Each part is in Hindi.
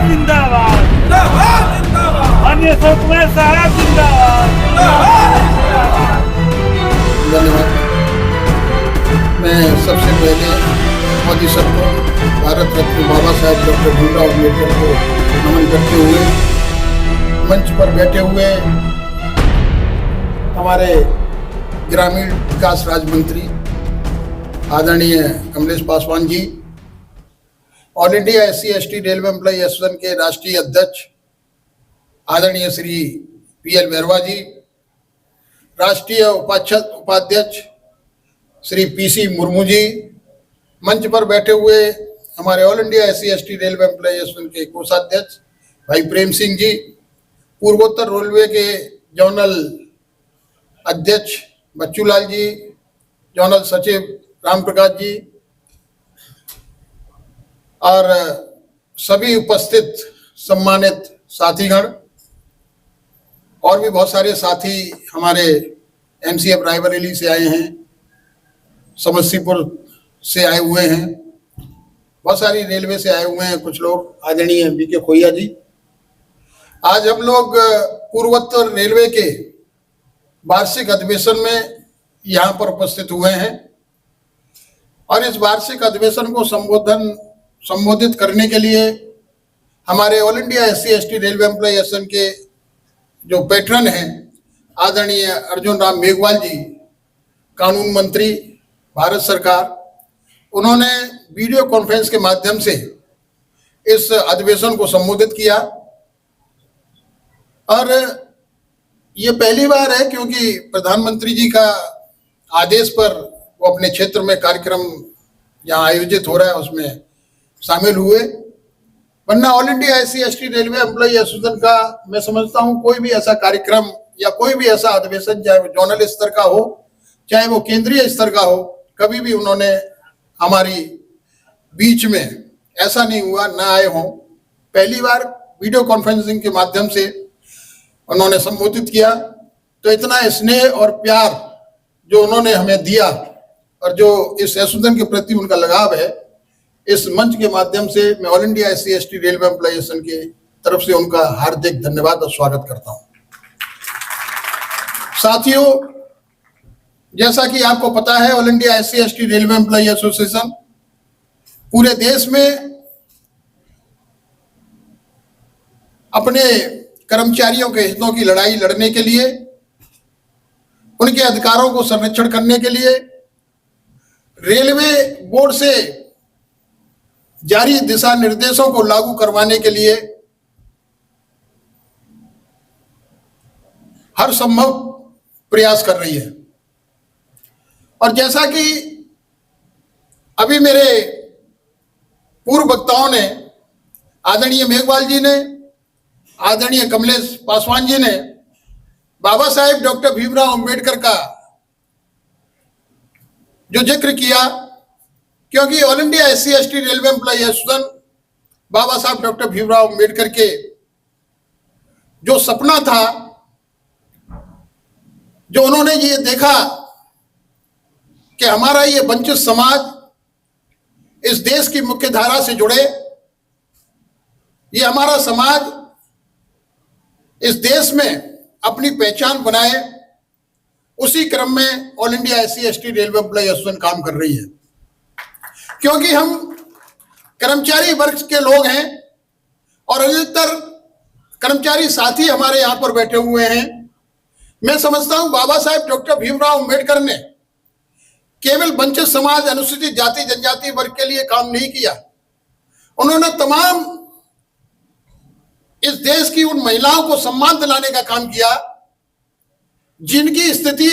जिंदाबाद माननीय अशोक कुमार साहब जिंदाबाद। धन्यवाद। मैं सबसे पहले मोदी सर को भारत रत्न बाबा साहेब डॉक्टर भीमराव अम्बेडकर को नमन करते हुए मंच पर बैठे हुए हमारे ग्रामीण विकास राज्य मंत्री आदरणीय Kamlesh Paswan ji, all India SC/ST railway employee association के राष्ट्रीय अध्यक्ष आदरणीय श्री PL मेहरवा जी, राष्ट्रीय उपाध्यक्ष श्री PC मुर्मू जी, मंच पर बैठे हुए हमारे all India SC/ST railway employee association के कोषाध्यक्ष भाई प्रेम सिंह जी, पूर्वोत्तर रेलवे के जोनल अध्यक्ष बच्चूलाल जी, जोनल सचिव राम प्रकाश जी और सभी उपस्थित सम्मानित साथीगण और भी बहुत सारे साथी हमारे MCF रायबरेली से आए हैं, समस्तीपुर से आए हुए हैं, बहुत सारी रेलवे से आए हुए हैं कुछ लोग, आदरणीय BK खोइया जी। आज हम लोग पूर्वोत्तर रेलवे के वार्षिक अधिवेशन में यहाँ पर उपस्थित हुए हैं और इस वार्षिक अधिवेशन को संबोधित करने के लिए हमारे all India SC/ST railway employee association के जो पैट्रन हैं आदरणीय अर्जुन राम मेघवाल जी, कानून मंत्री भारत सरकार, उन्होंने वीडियो कॉन्फ्रेंस के माध्यम से इस अधिवेशन को संबोधित किया। और ये पहली बार है क्योंकि प्रधानमंत्री जी का आदेश पर वो अपने क्षेत्र में कार्यक्रम यहाँ आयोजित हो रहा है उसमें शामिल हुए, वरना all India SC/ST railway employee association का मैं समझता हूँ कोई भी ऐसा कार्यक्रम या कोई भी ऐसा अधिवेशन, चाहे वो जोनल स्तर का हो चाहे वो केंद्रीय स्तर का हो, कभी भी उन्होंने हमारी बीच में ऐसा नहीं हुआ, ना आए हों। पहली बार वीडियो कॉन्फ्रेंसिंग के माध्यम से उन्होंने संबोधित किया, तो इतना स्नेह और प्यार जो उन्होंने हमें दिया और जो इस एसोसिएशन के प्रति उनका लगाव है, इस मंच के माध्यम से मैं all India SC/ST railway employee association की तरफ से उनका हार्दिक धन्यवाद और स्वागत करता हूं। साथियों, जैसा कि आपको पता है, all India SC/ST railway employee association पूरे देश में अपने कर्मचारियों के हितों की लड़ाई लड़ने के लिए, उनके अधिकारों को संरक्षण करने के लिए, रेलवे बोर्ड से जारी दिशा निर्देशों को लागू करवाने के लिए हर संभव प्रयास कर रही है। और जैसा कि अभी मेरे पूर्व वक्ताओं ने, आदरणीय मेघवाल जी ने, आदरणीय कमलेश पासवान जी ने बाबा साहेब डॉक्टर भीमराव अम्बेडकर का जो जिक्र किया, क्योंकि all India SC/ST railway employee association Baba Sahab doctor Bhimrao Ambedkar के जो सपना था, जो उन्होंने ये देखा कि हमारा ये वंचित समाज इस देश की मुख्य धारा से जुड़े, ये हमारा समाज इस देश में अपनी पहचान बनाए, उसी क्रम में all India SC/ST railway employee association काम कर रही है। क्योंकि हम कर्मचारी वर्ग के लोग हैं और अधिकतर कर्मचारी साथी हमारे यहाँ पर बैठे हुए हैं। मैं समझता हूँ बाबा साहेब डॉक्टर भीमराव अम्बेडकर ने केवल वंचित समाज, अनुसूचित जाति जनजाति वर्ग के लिए काम नहीं किया, उन्होंने तमाम इस देश की उन महिलाओं को सम्मान दिलाने का काम किया जिनकी स्थिति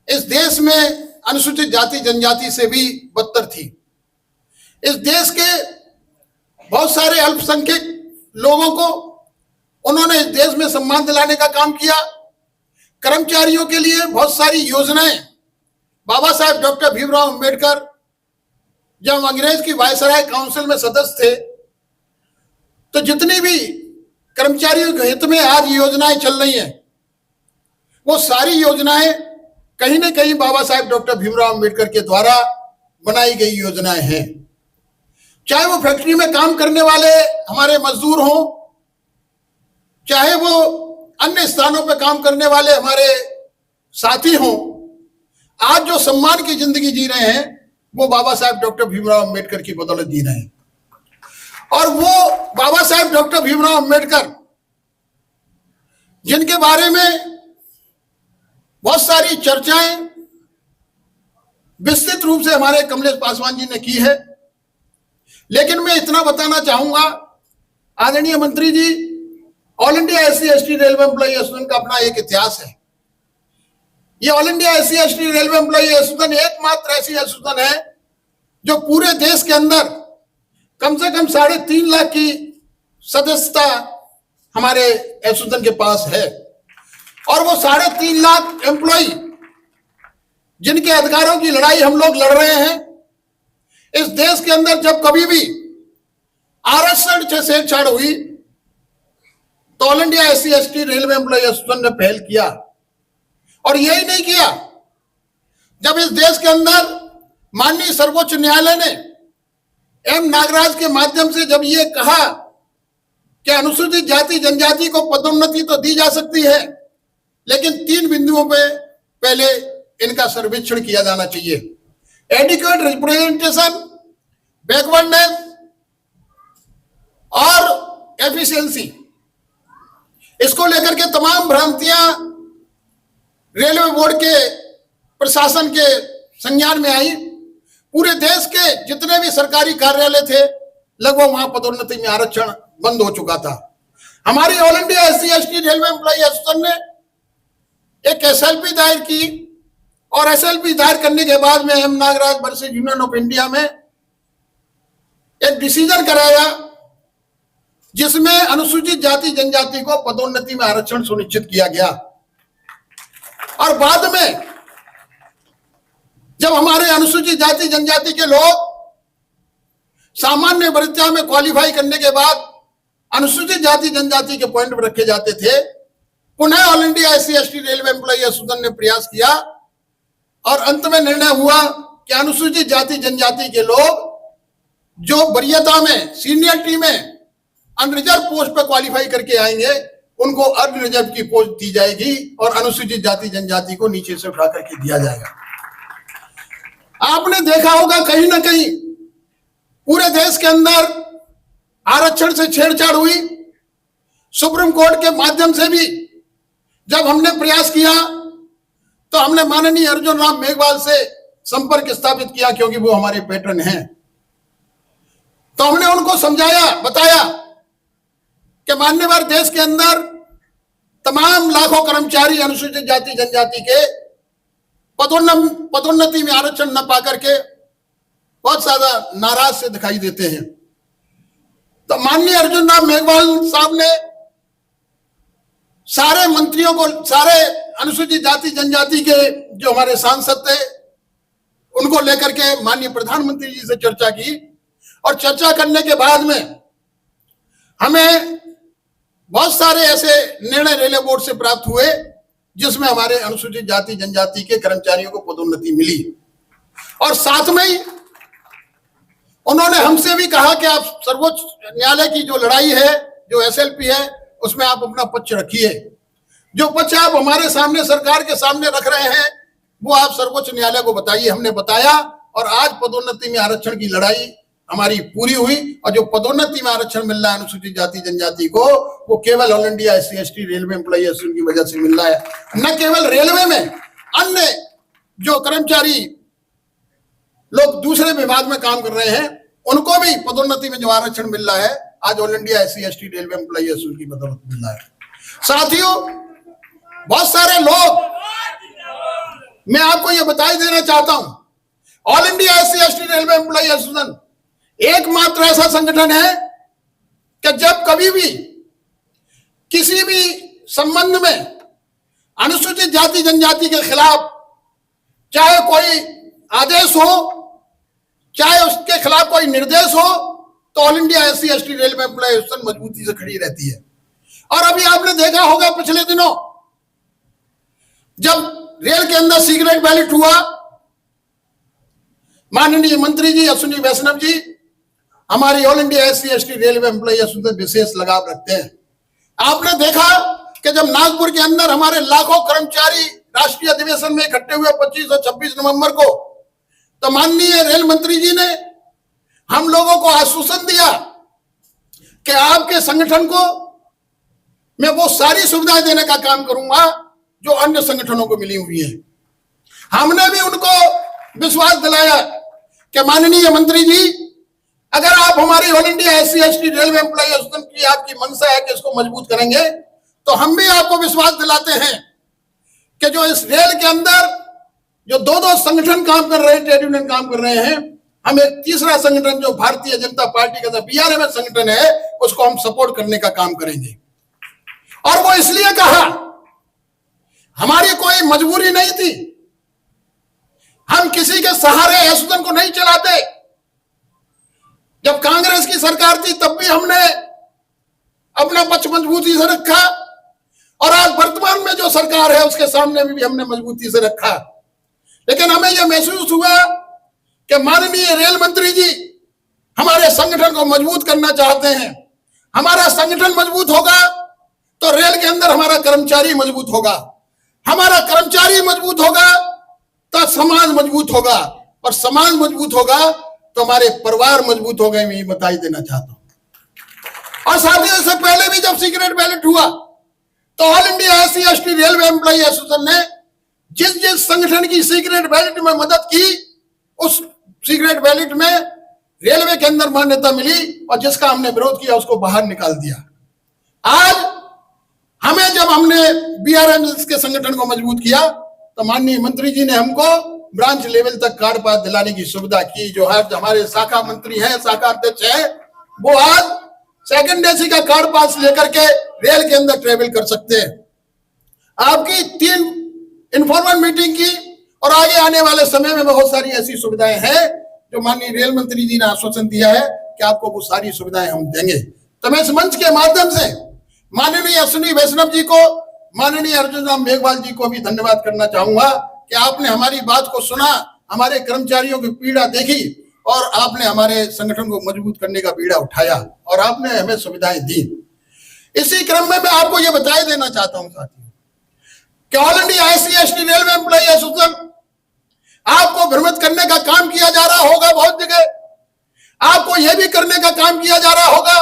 इस देश में अनुसूचित जाति जनजाति से भी बदतर थी। इस देश के बहुत सारे अल्पसंख्यक लोगों को उन्होंने इस देश में सम्मान दिलाने का काम किया। कर्मचारियों के लिए बहुत सारी योजनाएं बाबा साहेब डॉक्टर भीमराव अम्बेडकर जब अंग्रेज की वायसराय काउंसिल में सदस्य थे, तो जितनी भी कर्मचारियों के हित में आज योजनाएं चल रही हैं, वो सारी योजनाएं कहीं ना कहीं बाबा साहेब डॉक्टर भीमराव अम्बेडकर के द्वारा बनाई गई योजनाएं हैं। चाहे वो फैक्ट्री में काम करने वाले हमारे मजदूर हों, चाहे वो अन्य स्थानों पर काम करने वाले हमारे साथी हों, आज जो सम्मान की जिंदगी जी रहे हैं वो बाबा साहेब डॉक्टर भीमराव अंबेडकर की बदौलत जी रहे हैं। और वो बाबा साहेब डॉक्टर भीमराव अंबेडकर जिनके बारे में बहुत सारी चर्चाएं विस्तृत रूप से हमारे कमलेश पासवान जी ने की है, लेकिन मैं इतना बताना चाहूंगा, आदरणीय मंत्री जी, all India SC/ST railway employee association का अपना एक इतिहास है। ये all India SC/ST railway employee association एकमात्र ऐसी एसोसिएशन है जो पूरे देश के अंदर कम से कम 3.5 लाख की सदस्यता हमारे एसोसिएशन के पास है। और वो 3.5 लाख एम्प्लॉई जिनके अधिकारों की लड़ाई हम लोग लड़ रहे हैं, इस देश के अंदर जब कभी भी आरक्षण से छेड़छाड़ हुई तो all India SC/ST railway employee association ने पहल किया। और यही नहीं किया, जब इस देश के अंदर माननीय सर्वोच्च न्यायालय ने M नागराज के माध्यम से जब ये कहा कि अनुसूचित जाति जनजाति को पदोन्नति तो दी जा सकती है, लेकिन 3 बिंदुओं पे पहले इनका सर्वेक्षण किया जाना चाहिए। एडिक्वेट रिप्रेजेंटेशन, बैकवर्डनेस और एफिशिएंसी, इसको लेकर के तमाम भ्रांतियां रेलवे बोर्ड के प्रशासन के संज्ञान में आई। पूरे देश के जितने भी सरकारी कार्यालय थे, लगभग वहां पदोन्नति में आरक्षण बंद हो चुका था। हमारी all India SC/ST railway employee association ने एक SLP दायर की और SLP दायर करने के बाद में M Nagaraj versus union of India में एक डिसीजन कराया जिसमें अनुसूचित जाति जनजाति को पदोन्नति में आरक्षण सुनिश्चित किया गया। और बाद में जब हमारे अनुसूचित जाति जनजाति के लोग सामान्य परीक्षा में क्वालिफाई करने के बाद अनुसूचित जाति जनजाति के पॉइंट पर रखे जाते थे, पुनः all India SC/ST railway employee association ने प्रयास किया और अंत में निर्णय हुआ कि अनुसूचित जाति जनजाति के लोग जो वरीयता में, सीनियरिटी में अनरिजर्व पोस्ट पर क्वालिफाई करके आएंगे, उनको अनरिजर्व की पोस्ट दी जाएगी और अनुसूचित जाति जनजाति को नीचे से उठा करके दिया जाएगा। आपने देखा होगा कहीं ना कहीं पूरे देश के अंदर आरक्षण से छेड़छाड़ हुई। सुप्रीम कोर्ट के माध्यम से भी जब हमने प्रयास किया तो हमने माननीय अर्जुन राम मेघवाल से संपर्क स्थापित किया, क्योंकि वो हमारे पैटर्न हैं। तो हमने उनको समझाया, बताया कि मान्यवर देश के अंदर तमाम लाखों कर्मचारी अनुसूचित जाति जनजाति के पदोन्नति में आरक्षण न पाकर के बहुत ज्यादा नाराज से दिखाई देते हैं। तो माननीय अर्जुन राम मेघवाल साहब ने सारे मंत्रियों को, सारे अनुसूचित जाति जनजाति के जो हमारे सांसद थे, उनको लेकर के माननीय प्रधानमंत्री जी से चर्चा की। और चर्चा करने के बाद में हमें बहुत सारे ऐसे निर्णय रेलवे बोर्ड से प्राप्त हुए जिसमें हमारे अनुसूचित जाति जनजाति के कर्मचारियों को पदोन्नति मिली। और साथ में ही उन्होंने हमसे भी कहा कि आप सर्वोच्च न्यायालय की जो लड़ाई है, जो SLP है, उसमें आप अपना पक्ष रखिए। जो पक्ष आप हमारे सामने, सरकार के सामने रख रहे हैं, वो आप सर्वोच्च न्यायालय को बताइए। हमने बताया और आज पदोन्नति में आरक्षण की लड़ाई हमारी पूरी हुई। और जो पदोन्नति में आरक्षण मिल रहा है अनुसूचित जाति जनजाति को, वो केवल all India SC/ST railway employee association की वजह से मिल रहा है। न केवल रेलवे में, अन्य जो कर्मचारी लोग दूसरे विभाग में काम कर रहे हैं, उनको भी पदोन्नति में जो आरक्षण मिल रहा है, आज all India SC/ST railway employee association की बदौलत मिल रहा है। साथियों, बहुत सारे लोग, मैं आपको यह बताई देना चाहता हूं, all India SC/ST railway employee association एकमात्र ऐसा संगठन है कि जब कभी भी किसी भी संबंध में अनुसूचित जाति जनजाति के खिलाफ चाहे कोई आदेश हो, चाहे उसके खिलाफ कोई निर्देश हो, तो all India SC/ST railway employee association मजबूती से खड़ी रहती है। और अभी आपने देखा होगा पिछले दिनों जब रेल के अंदर सीक्रेट बैलेट हुआ, माननीय मंत्री जी अश्विनी वैष्णव जी हमारी all India SC/ST railway employee association विशेष लगाव रखते हैं। आपने देखा कि जब नागपुर के अंदर हमारे लाखों कर्मचारी राष्ट्रीय अधिवेशन में इकट्ठे हुए 25 और 26 नवंबर को, तो माननीय रेल मंत्री जी ने हम लोगों को आश्वासन दिया कि आपके संगठन को मैं वो सारी सुविधाएं देने का काम करूंगा जो अन्य संगठनों को मिली हुई है। हमने भी उनको विश्वास दिलाया कि माननीय मंत्री जी, अगर आप हमारी all India SC/ST railway employee association की आपकी मंशा है कि इसको मजबूत करेंगे, तो हम भी आपको विश्वास दिलाते हैं कि जो इस रेल के अंदर जो दो संगठन काम कर रहे हैं, ट्रेड यूनियन काम कर रहे हैं, हम एक तीसरा संगठन जो भारतीय जनता पार्टी का BRMS संगठन है, उसको हम सपोर्ट करने का काम करेंगे। और वो इसलिए कहा, हमारी कोई मजबूरी नहीं थी, हम किसी के सहारे एसोसिएशन को नहीं चलाते। जब कांग्रेस की सरकार थी तब भी हमने अपना पक्ष मजबूती से रखा, और आज वर्तमान में जो सरकार है उसके सामने भी हमने मजबूती से रखा। लेकिन हमें यह महसूस हुआ कि माननीय रेल मंत्री जी हमारे संगठन को मजबूत करना चाहते हैं। हमारा संगठन मजबूत होगा तो रेल के अंदर हमारा कर्मचारी मजबूत होगा, हमारा कर्मचारी मजबूत होगा तो समाज मजबूत होगा, और समाज मजबूत होगा तो हमारे परिवार मजबूत हो गए। मैं ये बताई देना चाहता हूं। और साथियों, इससे पहले भी जब सीक्रेट बैलेट हुआ तो all India SC/ST railway employee association ने जिस जिस संगठन की सीक्रेट बैलेट में मदद की, उस सीक्रेट बैलेट में रेलवे के अंदर मान्यता मिली, और जिसका हमने विरोध किया उसको बाहर निकाल दिया। आज हमें जब हमने BRMS के संगठन को मजबूत किया तो माननीय मंत्री जी ने हमको ब्रांच लेवल तक कार्ड पास दिलाने की सुविधा की। जो आज हमारे शाखा मंत्री हैं, शाखा अध्यक्ष है, वो आज सेकंड AC का कार्ड पास लेकर के रेल के अंदर ट्रेवल कर सकते हैं। आपकी 3 इन्फॉर्मल मीटिंग की, और आगे आने वाले समय में बहुत सारी ऐसी सुविधाएं हैं जो माननीय रेल मंत्री जी ने आश्वासन दिया है कि आपको वो सारी सुविधाएं हम देंगे। तो मैं इस मंच के माध्यम से माननीय अश्विनी वैष्णव जी को, माननीय अर्जुन राम मेघवाल जी को भी धन्यवाद करना चाहूंगा कि आपने हमारी बात को सुना, हमारे कर्मचारियों की पीड़ा देखी, और आपने हमारे संगठन को मजबूत करने का बीड़ा उठाया, और आपने हमें सुविधाएं दी। इसी क्रम में मैं आपको यह बताए देना चाहता हूं साथियों कि all India SC/ST railway employee association आपको भ्रमित करने का काम किया जा रहा होगा। बहुत जगह आपको यह भी करने का काम किया जा रहा होगा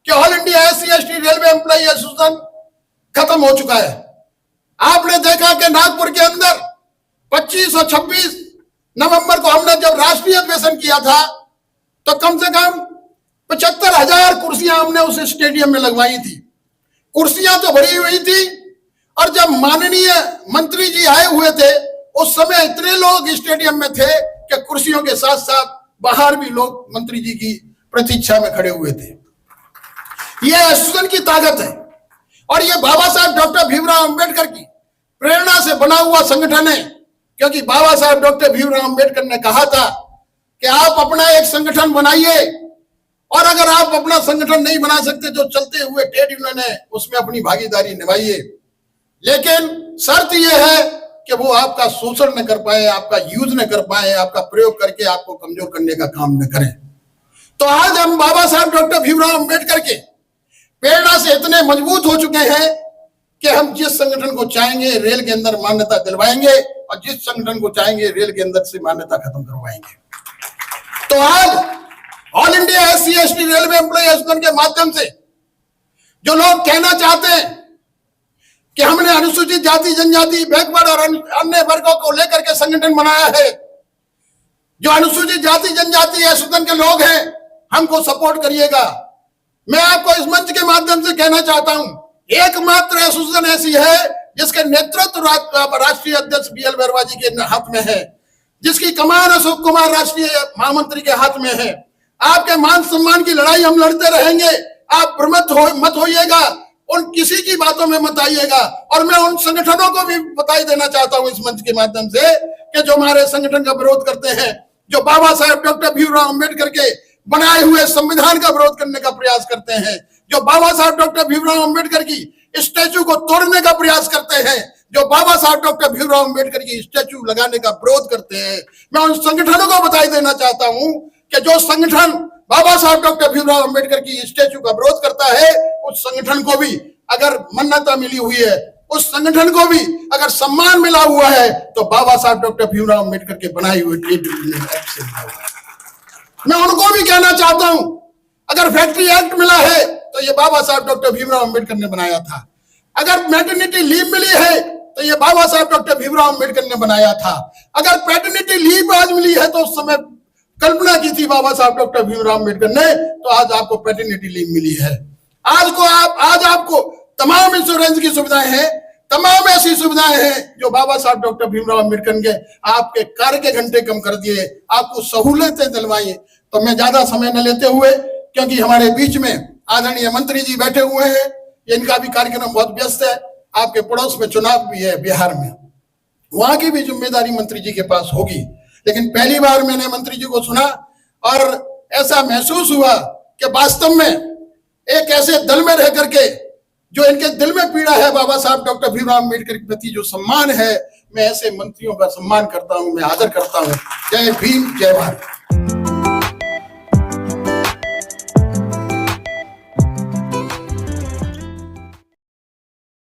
कि all India SC/ST railway employee association खत्म हो चुका है। आपने देखा कि नागपुर के अंदर 25 और 26 नवंबर को हमने जब राष्ट्रीय अधिवेशन किया था तो कम से कम 75,000 कुर्सियां हमने उस स्टेडियम में लगवाई थी। कुर्सियां तो भरी हुई थी, और जब माननीय मंत्री जी आए हुए थे उस समय इतने लोग स्टेडियम में थे कि कुर्सियों के साथ साथ बाहर भी लोग मंत्री जी की प्रतीक्षा में खड़े हुए थे। यह एसोसिएशन की ताकत है, और यह बाबा साहब डॉक्टर भीमराव अंबेडकर की प्रेरणा से बना हुआ संगठन है। क्योंकि बाबा साहब डॉक्टर भीमराव अंबेडकर ने कहा था कि आप अपना एक संगठन बनाइए, और अगर आप अपना संगठन नहीं बना सकते जो चलते हुए ट्रेड यूनियन है उसमें अपनी भागीदारी निभाइए, लेकिन शर्त यह है कि वो आपका शोषण न कर पाए, आपका यूज न कर पाए, आपका प्रयोग करके आपको कमजोर करने का काम न करें। तो आज हम बाबा साहब डॉक्टर भीमराव अंबेडकर के प्रेरणा से इतने मजबूत हो चुके हैं कि हम जिस संगठन को चाहेंगे रेल के अंदर मान्यता दिलवाएंगे, और जिस संगठन को चाहेंगे रेल के अंदर से मान्यता खत्म करवाएंगे। तो आज all India SC/ST railway employee association के माध्यम से जो लोग कहना चाहते हैं कि हमने अनुसूचित जाति जनजाति बैकवर्ड और अन्य वर्गों को लेकर के संगठन बनाया है, जो अनुसूचित जाति जनजाति एसोसिएशन के लोग हैं हमको सपोर्ट करिएगा। मैं आपको इस मंच के माध्यम से कहना चाहता हूं, एकमात्र एसोसिएशन ऐसी है जिसके नेतृत्व राष्ट्रीय अध्यक्ष BL वर्मा जी के हाथ में है, जिसकी कमान अशोक कुमार राष्ट्रीय महामंत्री के हाथ में है। आपके मान सम्मान की लड़ाई हम लड़ते रहेंगे, आप भ्रमित मत होइएगा, उन किसी की बातों में मत आइएगा। और मैं उन संगठनों को भी बताई देना चाहता हूं इस मंच के माध्यम से कि जो हमारे संगठन का विरोध करते हैं, जो बाबा साहेब डॉक्टर भीमराव अंबेडकर के बनाए हुए संविधान का विरोध करने का प्रयास करते हैं, जो बाबा साहब डॉक्टर भीमराव अंबेडकर की स्टैचू को तोड़ने का प्रयास करते हैं, जो बाबा साहब डॉक्टर भीमराव अंबेडकर की स्टैचू लगाने का विरोध करते हैं, मैं उन संगठनों को बताई देना चाहता हूं कि जो संगठन बाबा साहब डॉक्टर भीमराव अंबेडकर की स्टैचू का विरोध करता है, उस संगठन को भी अगर मान्यता मिली हुई है, उस संगठन को भी अगर सम्मान मिला हुआ है, तो बाबा साहब डॉक्टर भीमराव अंबेडकर के बनाए हुए ट्रेड यूनियन एक्ट से मिला हुआ है। मैं उनको भी कहना चाहता हूं, अगर फैक्ट्री एक्ट मिला है तो ये बाबा साहब डॉक्टर भीमराव अंबेडकर ने बनाया था। अगर मैटरनिटी लीव मिली है तो ये बाबा साहब डॉक्टर भीमराव अंबेडकर ने बनाया था। अगर पैटर्निटी लीव आज मिली है तो उस समय कल्पना की थी बाबा साहब डॉक्टर भीमराव अंबेडकर ने, तो आज आपको पैटर्निटी लीव मिली है। आज आपको तमाम इंश्योरेंस की सुविधाएं हैं, तमाम ऐसी सुविधाएं हैं जो बाबा साहब डॉक्टर भीमराव अंबेडकर ने आपके कार्य के घंटे कम कर दिए, आपको सहूलतें दिलवाई। तो मैं ज्यादा समय न लेते हुए, क्योंकि हमारे बीच में आदरणीय मंत्री जी बैठे हुए हैं, इनका भी कार्यक्रम बहुत व्यस्त है, आपके पड़ोस में चुनाव भी है बिहार में, वहां की भी जिम्मेदारी मंत्री जी के पास होगी। लेकिन पहली बार मैंने मंत्री जी को सुना और ऐसा महसूस हुआ कि वास्तव में एक ऐसे दल में रह करके जो इनके दिल में पीड़ा है बाबा साहब डॉक्टर भीमराव अंबेडकर के प्रति जो सम्मान है, मैं ऐसे मंत्रियों का सम्मान करता हूं, मैं आदर करता हूं। जय भीम, जय भारत।